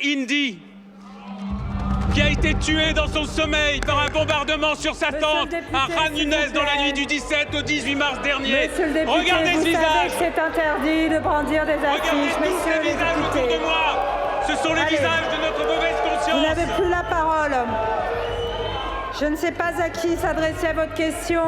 Indy, qui a été tué dans son sommeil par un bombardement sur sa tente à Khan Younes dans la nuit du 17 au 18 mars dernier. Monsieur le député, regardez ce visage. C'est interdit de brandir des affiches. Regardez tous les visages autour de moi. Ce sont les visages de notre mauvaise conscience. Vous n'avez plus la parole. Je ne sais pas à qui s'adresser à votre question.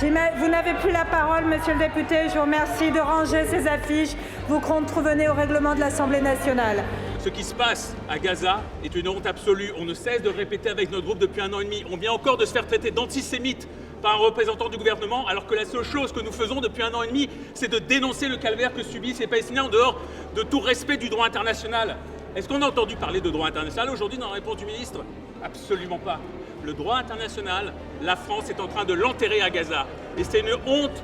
Vous n'avez plus la parole, monsieur le député. Je vous remercie de ranger ces affiches. Vous contrevenez au règlement de l'Assemblée nationale. Ce qui se passe à Gaza est une honte absolue. On ne cesse de le répéter avec notre groupe depuis 1 an et demi. On vient encore de se faire traiter d'antisémite par un représentant du gouvernement, alors que la seule chose que nous faisons depuis 1 an et demi, c'est de dénoncer le calvaire que subissent les Palestiniens en dehors de tout respect du droit international. Est-ce qu'on a entendu parler de droit international aujourd'hui dans la réponse du ministre? Absolument pas. Le droit international, la France est en train de l'enterrer à Gaza. Et c'est une honte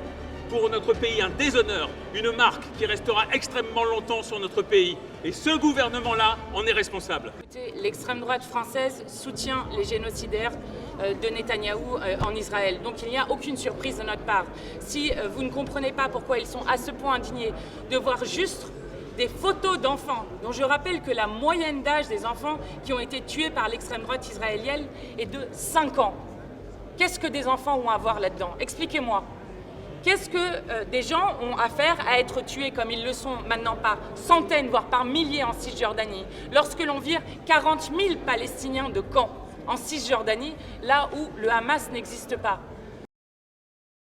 pour notre pays, un déshonneur, une marque qui restera extrêmement longtemps sur notre pays. Et ce gouvernement-là en est responsable. L'extrême droite française soutient les génocidaires de Netanyahou en Israël. Donc il n'y a aucune surprise de notre part. Si vous ne comprenez pas pourquoi ils sont à ce point indignés de voir juste des photos d'enfants, dont je rappelle que la moyenne d'âge des enfants qui ont été tués par l'extrême droite israélienne est de 5 ans. Qu'est-ce que des enfants ont à voir là-dedans? Expliquez-moi. Qu'est-ce que des gens ont à faire à être tués comme ils le sont maintenant par centaines, voire par milliers en Cisjordanie, lorsque l'on vire 40 000 Palestiniens de camps en Cisjordanie, là où le Hamas n'existe pas?